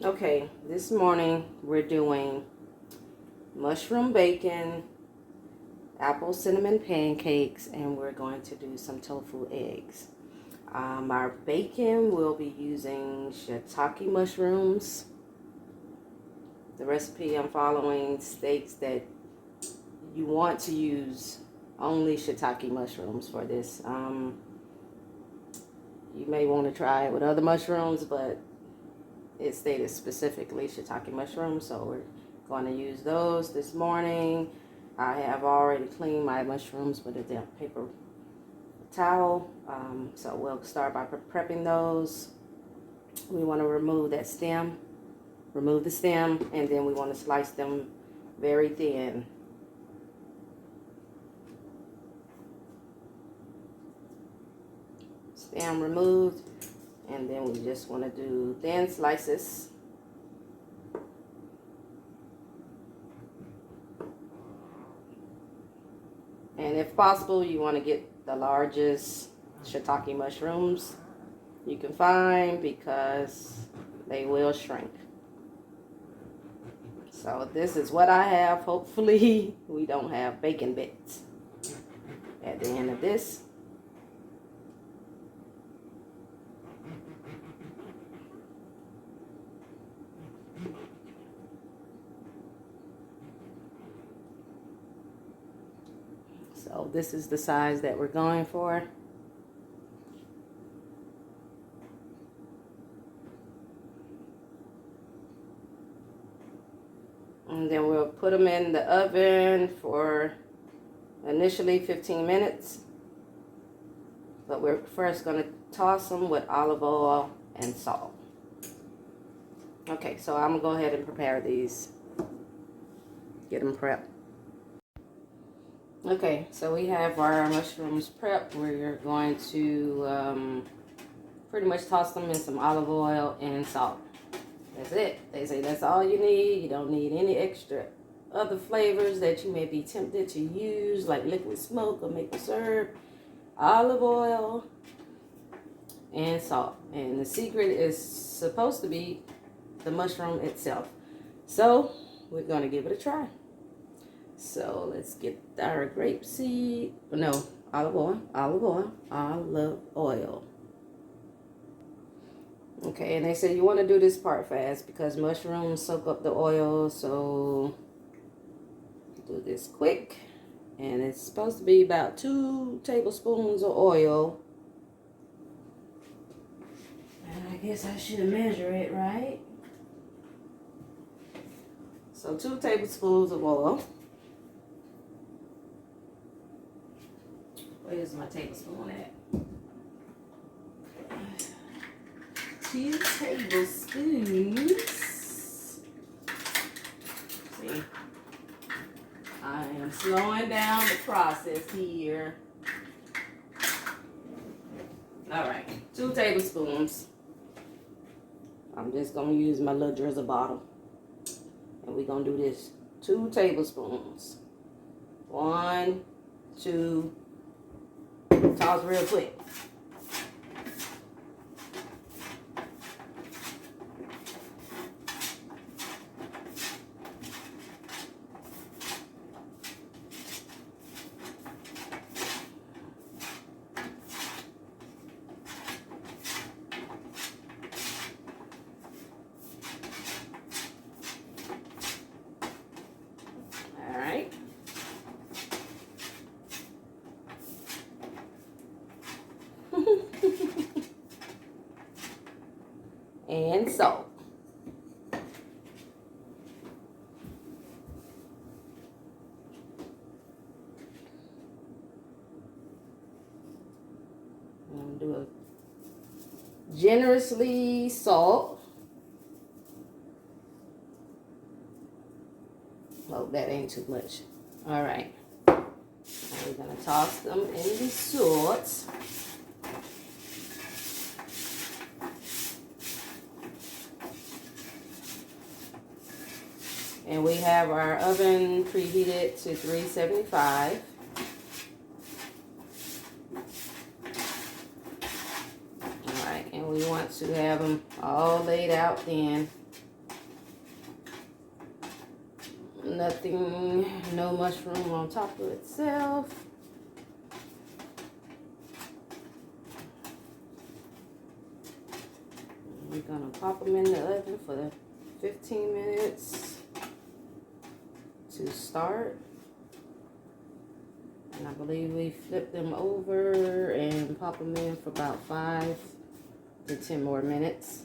Okay, this morning we're doing mushroom bacon, apple cinnamon pancakes, and we're going to do some tofu eggs. Our bacon, we'll be using shiitake mushrooms. The recipe I'm following states that you want to use only shiitake mushrooms for this. You may want to try it with other mushrooms, but it stated specifically shiitake mushrooms, so we're going to use those this morning. I have already cleaned my mushrooms with a damp paper towel, so we'll start by prepping those. We want to remove the stem, and then we want to slice them very thin. Stem removed, and then we just want to do thin slices. And if possible, you want to get the largest shiitake mushrooms you can find because they will shrink. So this is what I have. Hopefully we don't have bacon bits at the end of this. So this is the size that we're going for. And then we'll put them in the oven for initially 15 minutes. But we're first going to toss them with olive oil and salt. Okay, so I'm going to go ahead and prepare these. Get them prepped. Okay, so we have our mushrooms prepped. We're going to pretty much toss them in some olive oil and salt. That's it. They say that's all you need. You don't need any extra other flavors that you may be tempted to use, like liquid smoke or maple syrup. Olive oil and salt. And the secret is supposed to be the mushroom itself. So we're going to give it a try. So let's get our olive oil. Okay, and they said you want to do this part fast because mushrooms soak up the oil, so do this quick. And it's supposed to be about 2 tablespoons of oil. And I guess I should measure it, right? So 2 tablespoons of oil. Where's my tablespoon at? 2 tablespoons. See, I am slowing down the process here. All right, 2 tablespoons. I'm just gonna use my little drizzle bottle, and we're gonna do this 2 tablespoons. 1, 2. Toss real quick. All right. And salt. I'm going to do a generously salt. Hope that ain't too much. All right. Now we're going to toss them in the salt. And we have our oven preheated to 375. All right, and we want to have them all laid out thin. Nothing, no mushroom on top of itself. We're gonna pop them in the oven for 15 minutes to start. And I believe we flip them over and pop them in for about 5 to 10 more minutes.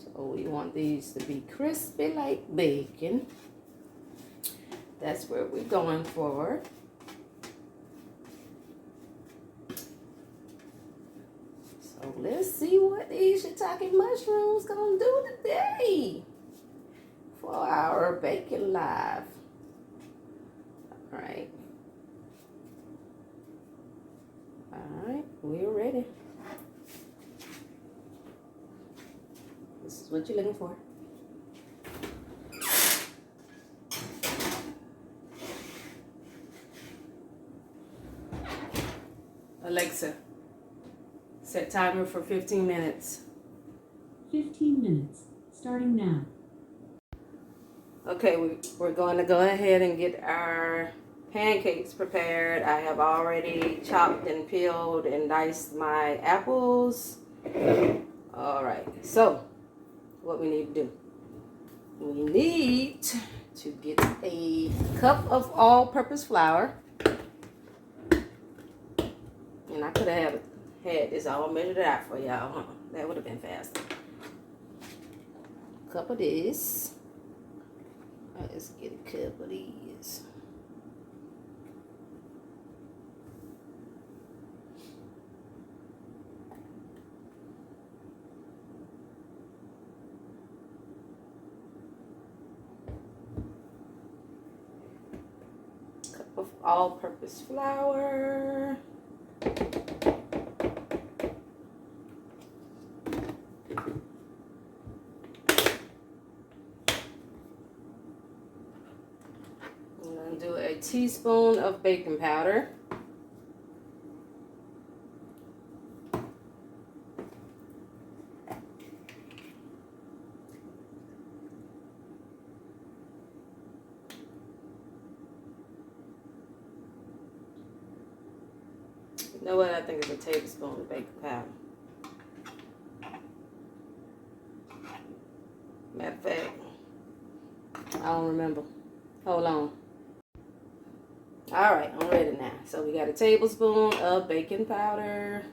So we want these to be crispy like bacon. That's where we're going for. So let's see what these shiitake mushrooms gonna do today for our bacon live. All right. Alright, we're ready. This is what you're looking for. Alexa, set timer for 15 minutes. 15 minutes, starting now. Okay, we're going to go ahead and get our pancakes prepared. I have already chopped and peeled and diced my apples. All right, so what we need to do, we need to get a cup of all-purpose flour. And I could have had this all measured out for y'all, huh? That would have been faster. Cup of this. Let's get a cup of these. Cup of all-purpose flour. I'm going to do a teaspoon of baking powder. You know what? I think it's a tablespoon of baking powder. Matter of fact, I don't remember. Hold on. All right, I'm ready now. So we got a tablespoon of baking powder.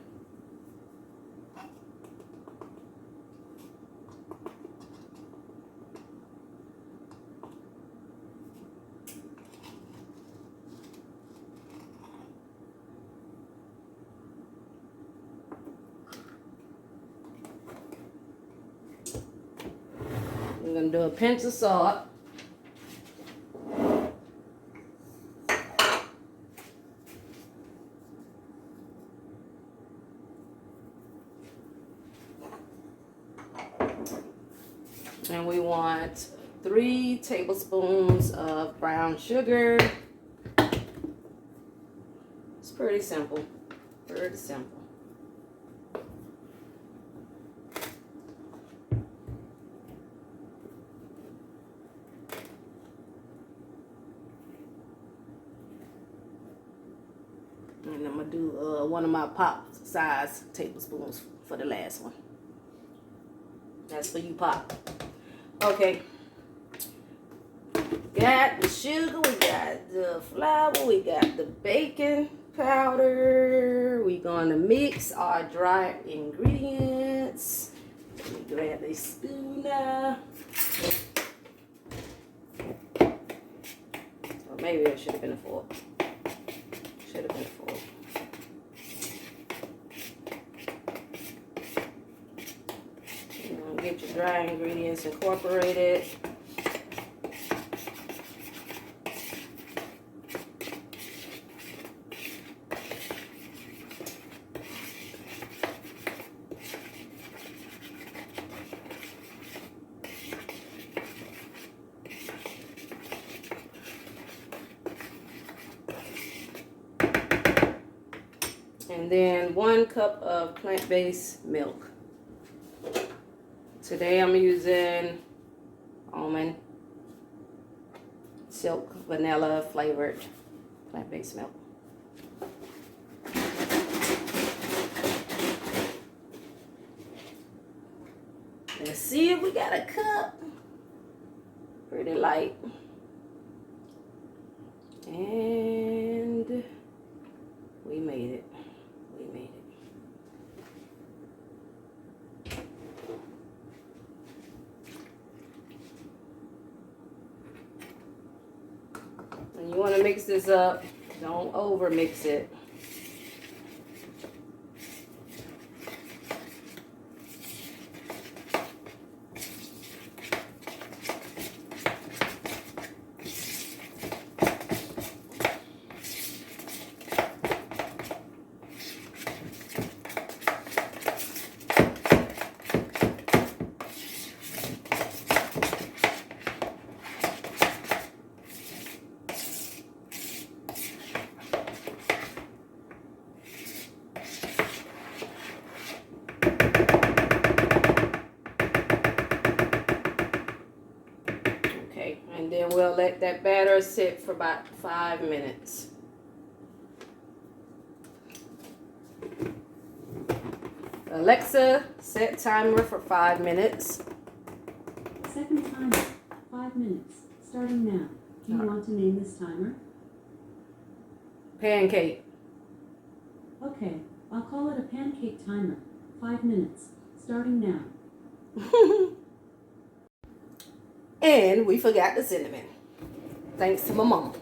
We're gonna do a pinch of salt. And we want 3 tablespoons of brown sugar. It's pretty simple. Pretty simple. And I'm going to do one of my pop size tablespoons for the last one. That's for you, Pop. Okay. Got the sugar, we got the flour, we got the baking powder. We're going to mix our dry ingredients. Let me grab a spoon now. Or maybe it should have been a fork. Should have been a fork. Get your dry ingredients incorporated. And then 1 cup of plant-based milk. Today I'm using almond silk vanilla flavored plant-based milk. Let's see if we got a cup. Pretty light. And we made it. We made it. And you want to mix this up. Don't over mix it. And then we'll let that batter sit for about 5 minutes. Alexa, set timer for 5 minutes. Second timer, 5 minutes, starting now. Do you want to name this timer? Pancake. Okay, I'll call it a pancake timer. 5 minutes, starting now. And we forgot the cinnamon. Thanks to my mom.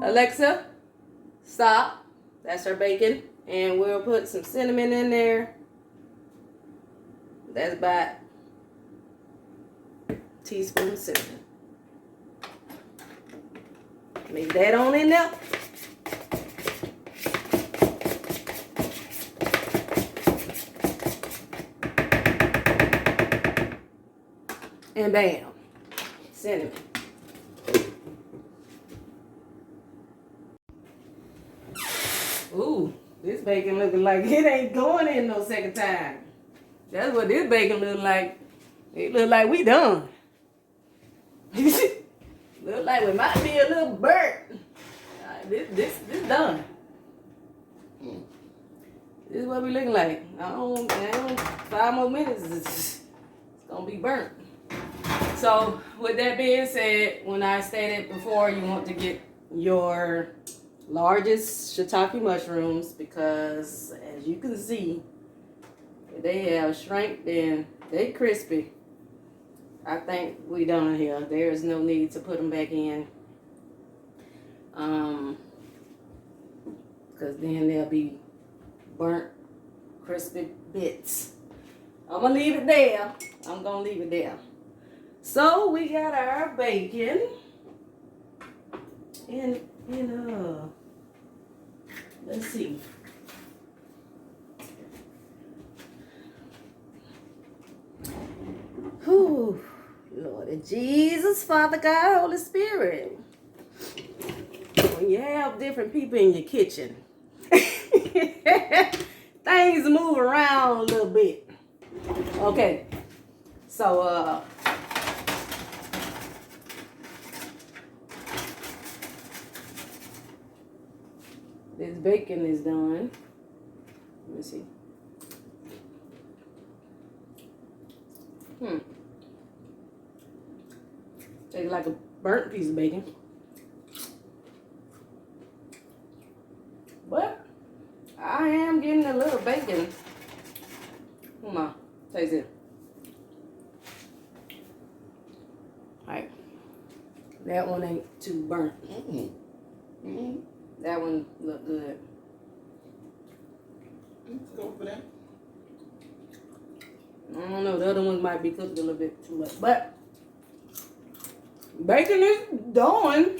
Alexa, stop. That's her bacon. And we'll put some cinnamon in there. That's about a teaspoon of cinnamon. Leave that on in there. And bam, cinnamon. Ooh, this bacon looking like it ain't going in no second time. That's what this bacon look like. It look like we done. Look like we might be a little burnt. This done. This is what we looking like. I don't 5 more minutes. It's gonna be burnt. So with that being said, when I stated before, you want to get your largest shiitake mushrooms because as you can see, they have shrank and they crispy. I think we done here. There is no need to put them back in. Because then they'll be burnt, crispy bits. I'm going to leave it there. I'm going to leave it there. So we got our bacon. And, let's see. Whew. Lord Jesus, Father God, Holy Spirit. When you have different people in your kitchen, things move around a little bit. Okay. So, this bacon is done. Let me see. Tastes like a burnt piece of bacon. But I am getting a little bacon. Come on, taste it. Alright. That one ain't too burnt. That one look good. Go for that. I don't know, the other one might be cooked a little bit too much. But bacon is done.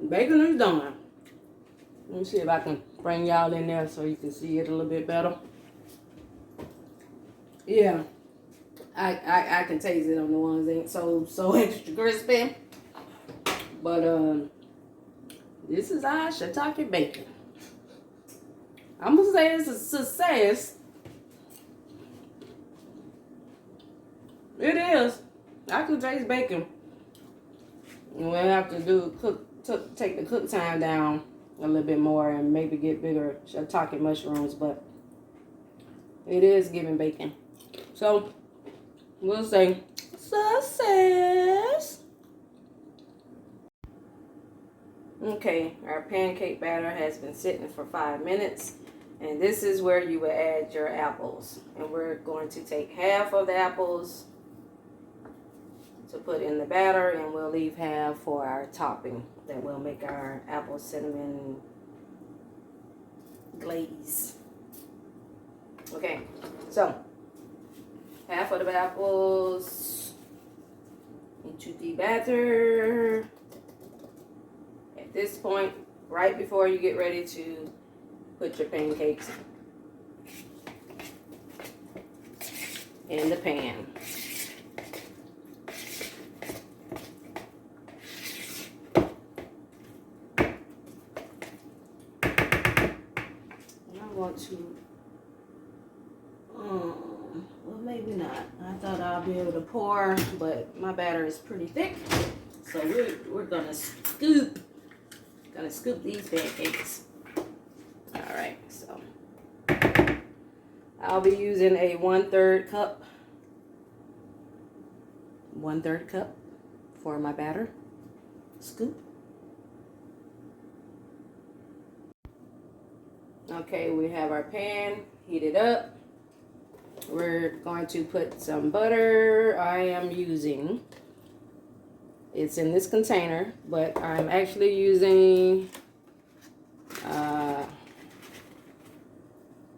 Bacon is done. Let me see if I can bring y'all in there so you can see it a little bit better. Yeah. I can taste it on the ones that ain't so extra crispy. But this is our shiitake bacon. I'm gonna say it's a success. It is. I could taste bacon. We'll have to take the cook time down a little bit more and maybe get bigger shiitake mushrooms, but it is giving bacon. So we'll say success. Okay, our pancake batter has been sitting for 5 minutes, and this is where you will add your apples. And we're going to take half of the apples to put in the batter, and we'll leave half for our topping that will make our apple cinnamon glaze. Okay, so half of the apples into the batter. At this point, right before you get ready to put your pancakes in the pan. I want to, well, maybe not. I thought I'll be able to pour, but my batter is pretty thick. So we're gonna scoop these pancakes. All right, so I'll be using a 1/3 cup for my batter scoop. Okay, we have our pan heated up. We're going to put some butter. I am using, it's in this container, but I'm actually using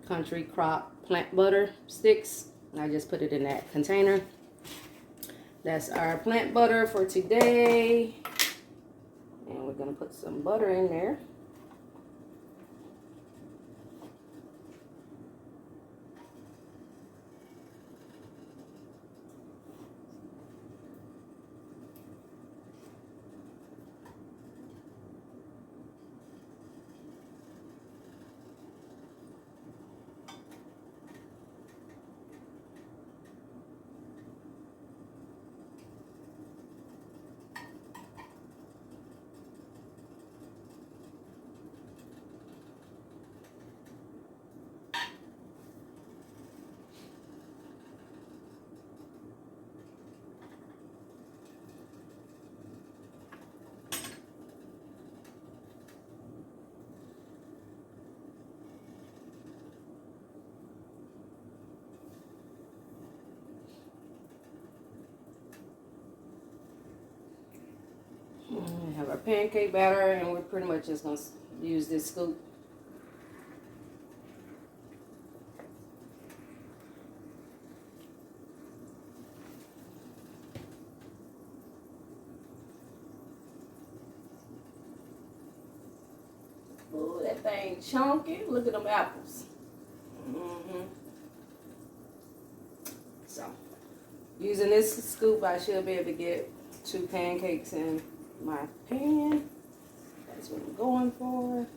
Country Crock plant butter sticks. I just put it in that container. That's our plant butter for today. And we're gonna put some butter in there. We have our pancake batter, and we're pretty much just going to use this scoop. Oh, that thing chunky. Look at them apples. So, using this scoop, I should be able to get 2 pancakes in my pan. That's what I'm going for.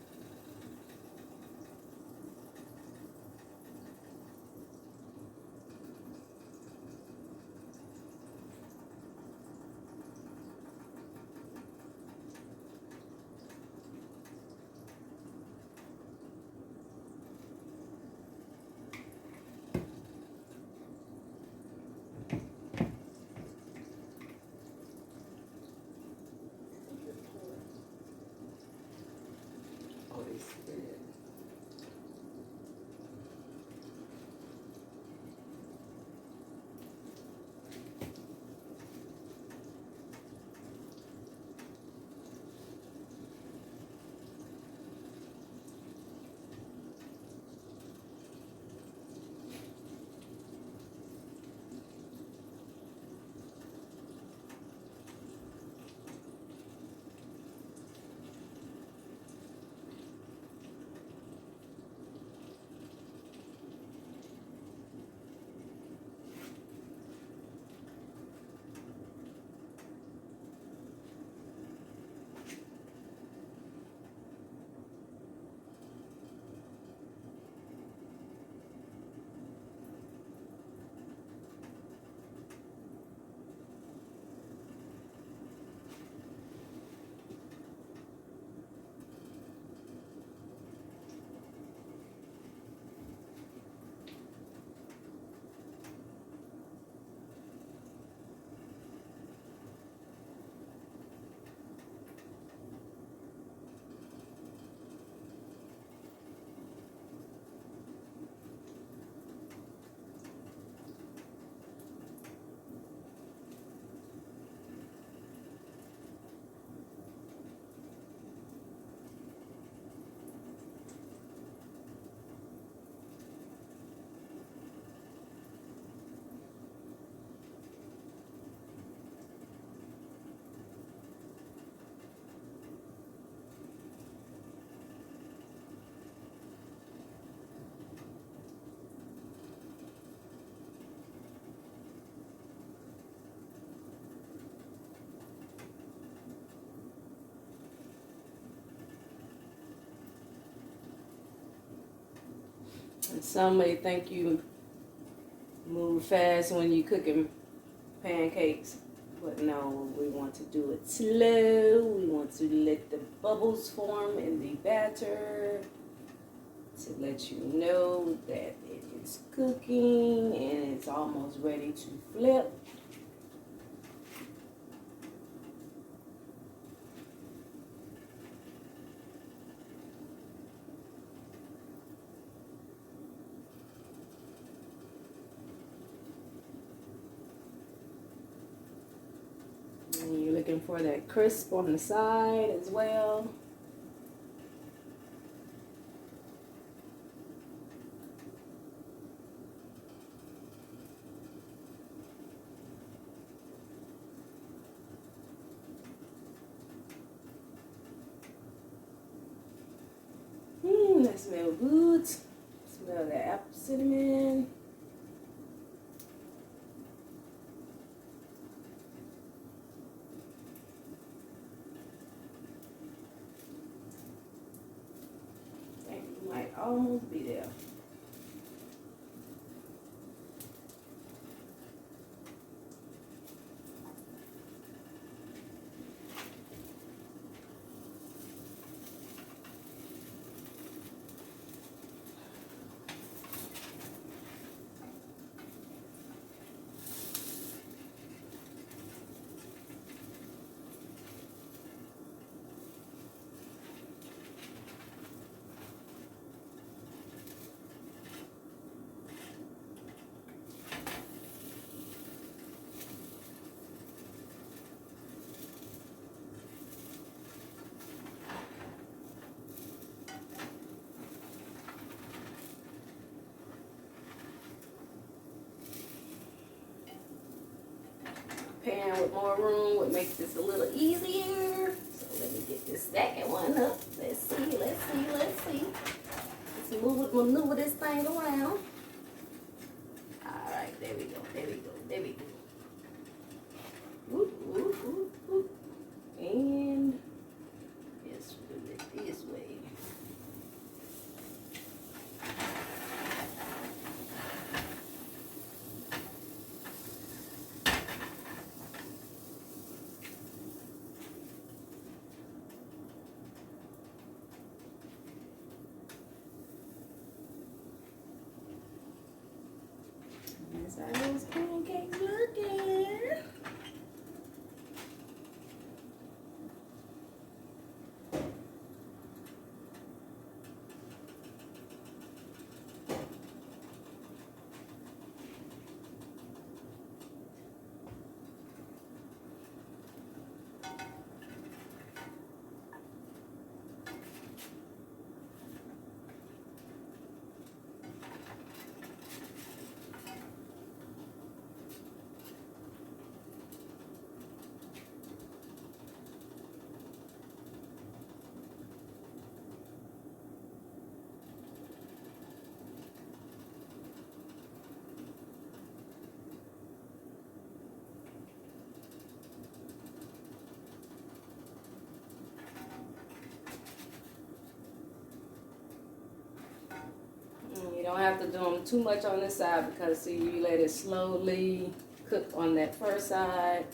And some may think you move fast when you cooking pancakes, but no, we want to do it slow. We want to let the bubbles form in the batter to let you know that it is cooking and it's almost ready to flip. And you're looking for that crisp on the side as well. That smells good. Smell the apple cinnamon. And you might almost be there. Pan with more room would make this a little easier. So let me get this second one up. Let's see. Let's maneuver this thing around. Alright, there we go. Whoop. And let's do it this way. That's how those pancakes looking. You don't have to do them too much on this side because see, you let it slowly cook on that first side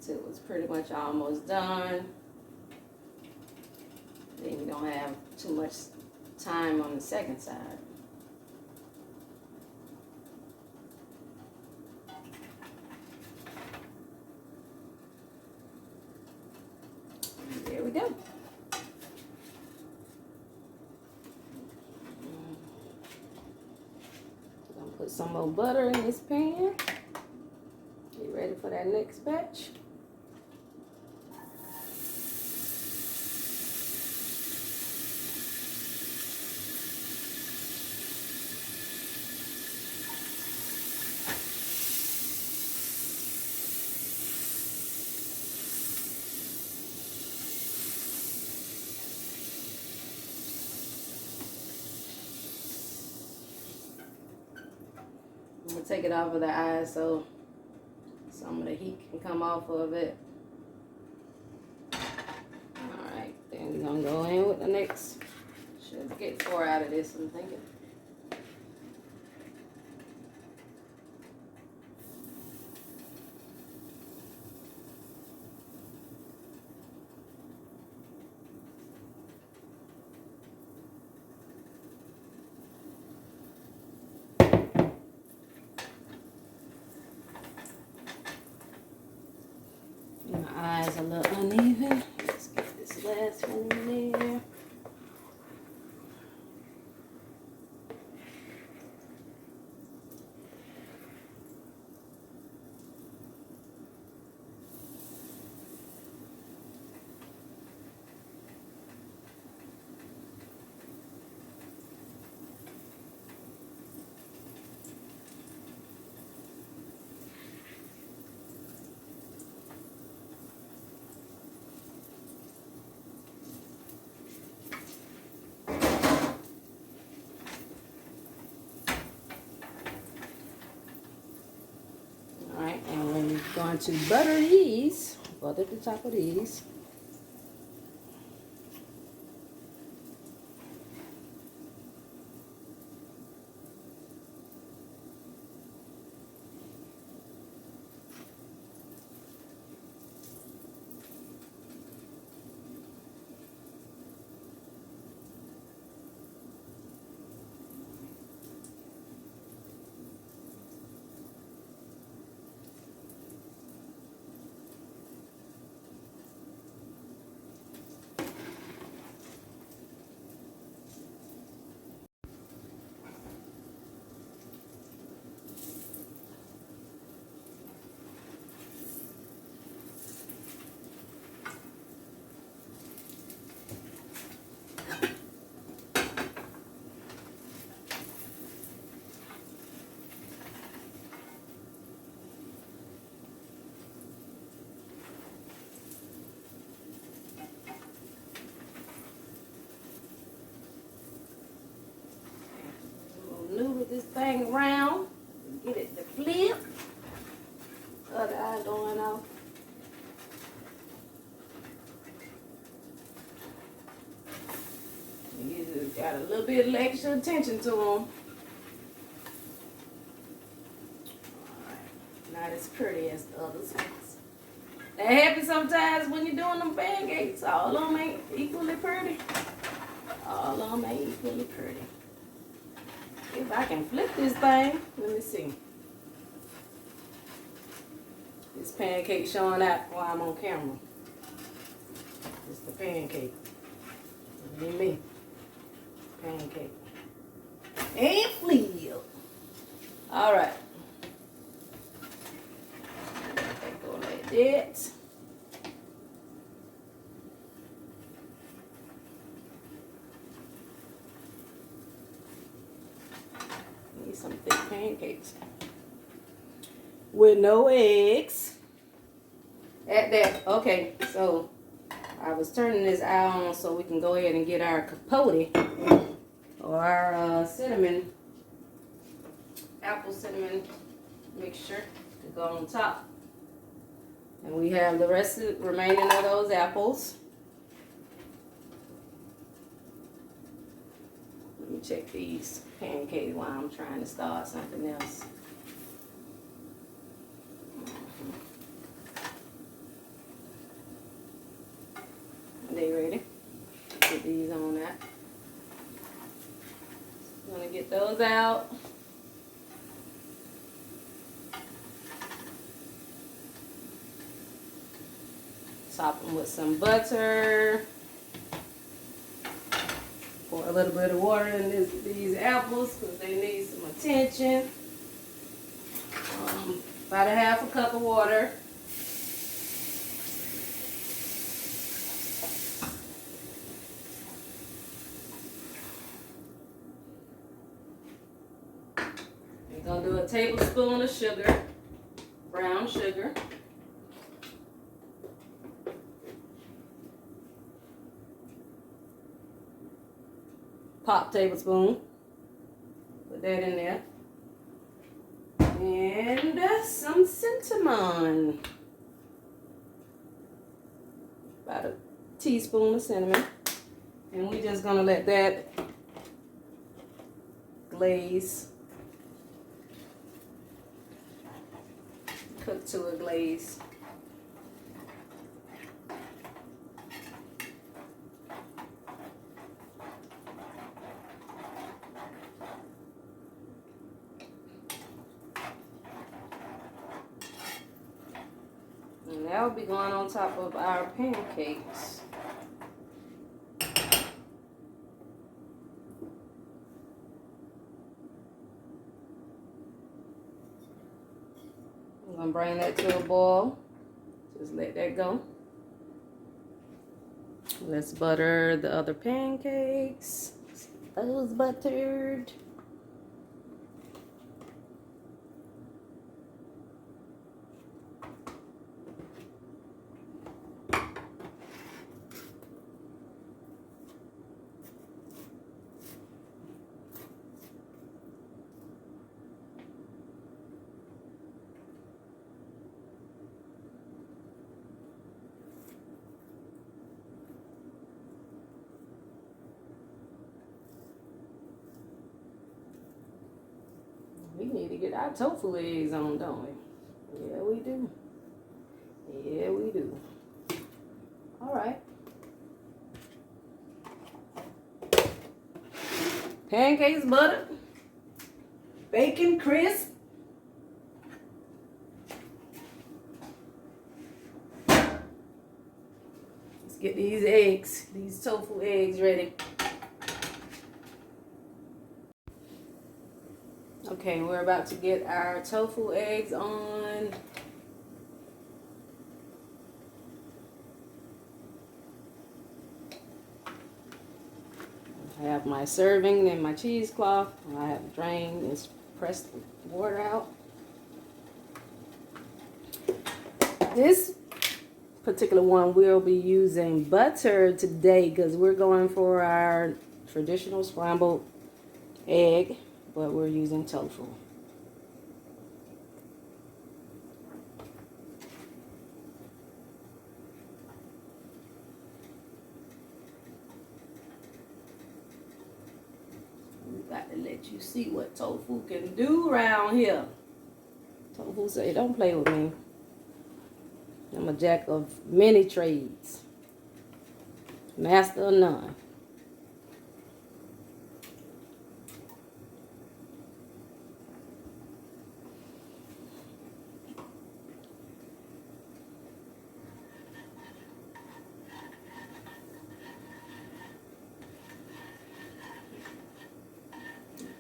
till it's pretty much almost done. Then you don't have too much time on the second side. And there we go. Put some more butter in this pan. Get ready for that next batch. I'm gonna take it off of the eye so some of the heat can come off of it. Alright, then we're gonna go in with the next. Should get 4 out of this, I'm thinking. is a little uneven. Let's get this last one in there. Alright, and we're going to butter these. Butter the top of these. Noodle this thing around. Get it to flip. Other eye going off. You just got a little bit of extra attention to them. Alright. Not as pretty as the other ones. That happens sometimes when you're doing them pancakes. All of them ain't equally pretty. All of them ain't equally pretty. If I can flip this thing, let me see. This pancake showing out while I'm on camera. It's the pancake. Be me. Pancake. And flip. Alright. Go like that. Need some thick pancakes. With no eggs. At that, okay, so I was turning this eye on so we can go ahead and get our capote or our cinnamon, apple cinnamon mixture to go on top. And we have the rest of the remaining of those apples. Let me check these pancakes while I'm trying to start something else. They ready? Put these on that. I'm gonna get those out. Top them with some butter. Pour a little bit of water in these apples because they need some attention. About a half a cup of water. We're gonna do a tablespoon of sugar, brown sugar. Pop tablespoon. Put that in there. And some cinnamon. About a teaspoon of cinnamon. And we're just gonna let that glaze. Cook to a glaze. And that will be going on top of our pancakes. I'm going to bring that to a boil. Just let that go. Let's butter the other pancakes. Those buttered. We need to get our tofu eggs on, don't we? Yeah, we do. Yeah, we do. All right. Pancakes buttered. Bacon crisp. Let's get these eggs, these tofu eggs ready. Okay, we're about to get our tofu eggs on. I have my serving and my cheesecloth. I have drained and pressed the water out. This particular one we'll be using butter today because we're going for our traditional scrambled egg, but we're using tofu. We got to let you see what tofu can do around here. Tofu say, don't play with me. I'm a jack of many trades. Master of none.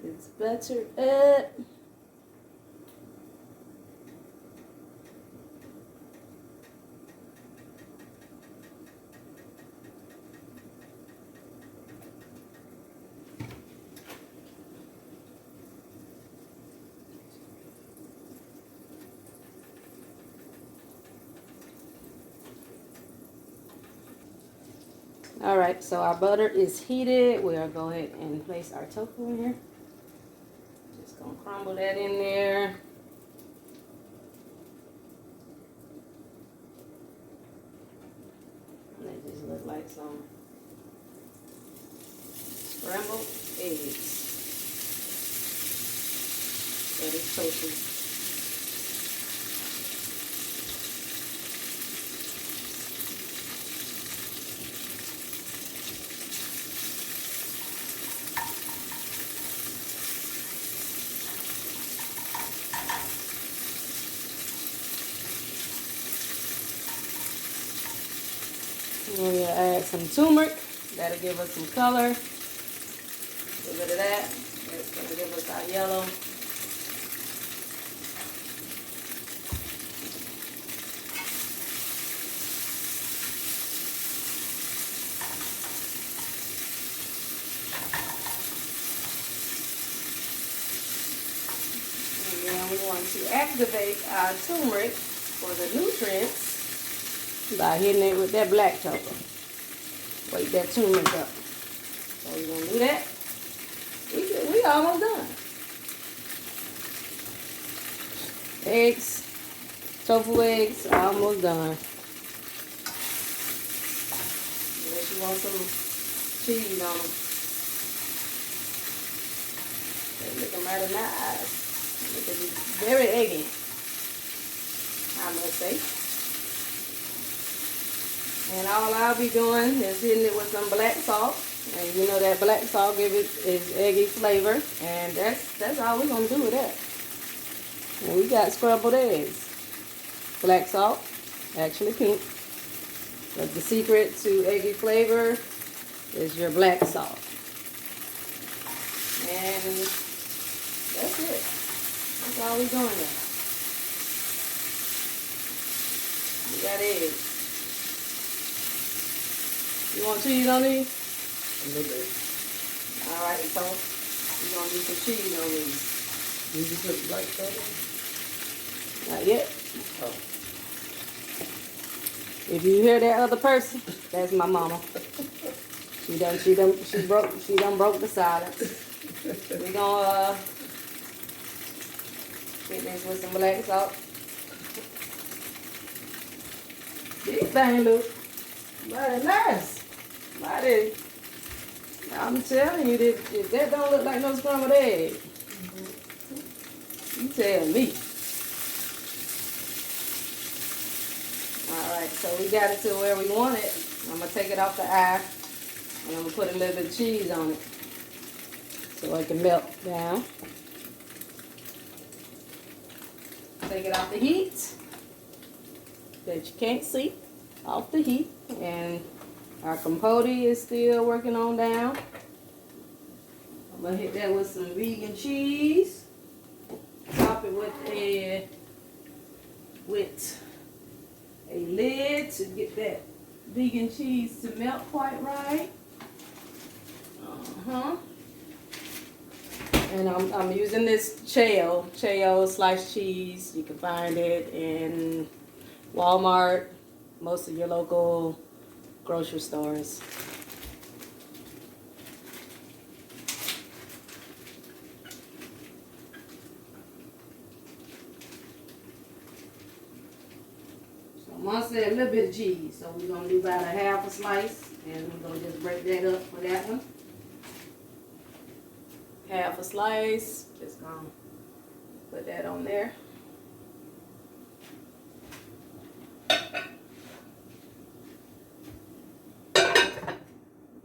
It's buttered up. All right, so our butter is heated. We'll go ahead and place our tofu in here. Just gonna crumble that in there. And they just look like some scrambled eggs. That is tofu. We'll add some turmeric. That'll give us some color. A little bit of that. That's going to give us our yellow. And then we want to activate our turmeric for the nutrients by hitting it with that black pepper. Wake that turmeric up. So we're going to do that. We almost done. Eggs, tofu eggs, almost done. Unless you want some cheese on them. They looking right in my eyes. Look at these, very eggy, I must say. And all I'll be doing is hitting it with some black salt. And you know that black salt gives it its eggy flavor. And that's all we're going to do with that. And we got scrambled eggs. Black salt, Actually pink. But the secret to eggy flavor is your black salt. And that's it. That's all we're doing there. We got eggs. You want cheese on these? A little bit. Alright, so we're going to do some cheese on these. Did you put black salt on? Not yet. Oh. If you hear that other person, that's my mama. She done broke the silence. We gonna get this with some black salt. These things look very nice. Mighty. I'm telling you, if that don't look like no scrambled egg, you tell me. Alright, so we got it to where we want it. I'm going to take it off the eye and I'm going to put a little bit of cheese on it so it can melt down. Take it off the heat that you can't see, off the heat. And our compote is still working on down. I'm going to hit that with some vegan cheese. Top it with a lid to get that vegan cheese to melt quite right. And I'm using this Cheo sliced cheese. You can find it in Walmart, most of your local grocery stores. Mom said a little bit of cheese, so we're going to do about a half a slice, and we're going to just break that up for that one. Half a slice, just going to put that on there.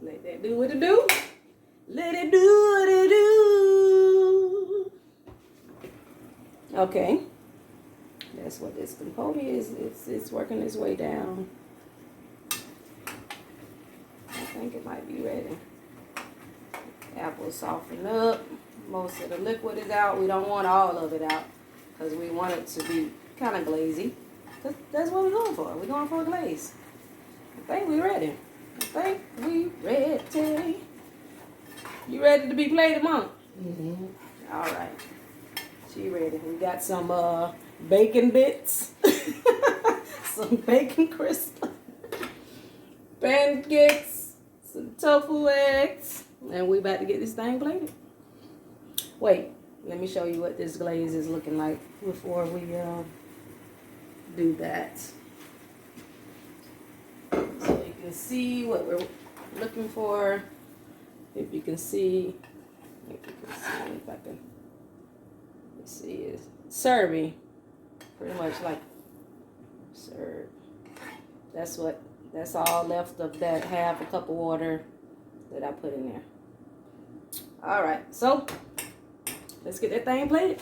Let that do what it do. Let it do what it do. Okay. That's what this compote is. It's working its way down. I think it might be ready. Apple soften up. Most of the liquid is out. We don't want all of it out because we want it to be kind of glazy. That's what we're going for. We're going for a glaze. I think we're ready. I think we ready. You ready to be plated, Mom? Mm-hmm. All right. She ready. We got some bacon bits, some bacon crisp, pancakes, some tofu eggs, and we about to get this thing plated. Wait, let me show you what this glaze is looking like before we do that. So you can see what we're looking for. If you can see, if I can see, is serving. Pretty much like serve. That's all left of that half a cup of water that I put in there. All right, so let's get that thing plated.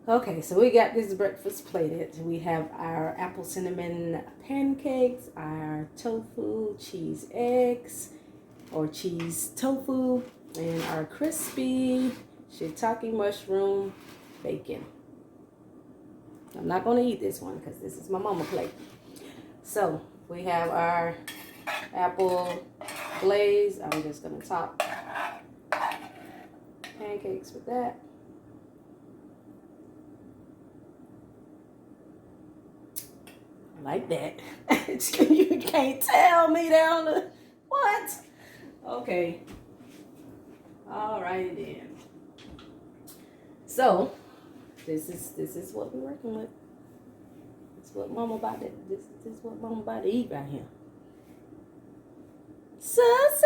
Okay, so we got this breakfast plated. We have our apple cinnamon pancakes, our tofu cheese eggs, or cheese tofu, and our crispy shiitake mushroom bacon. I'm not going to eat this one because this is my mama plate. So we have our apple glaze. I'm just going to top pancakes with that. Like that. You can't tell me down the what? Okay. All right then. So this is what we're working with. This is what Mama about to eat right here. Success.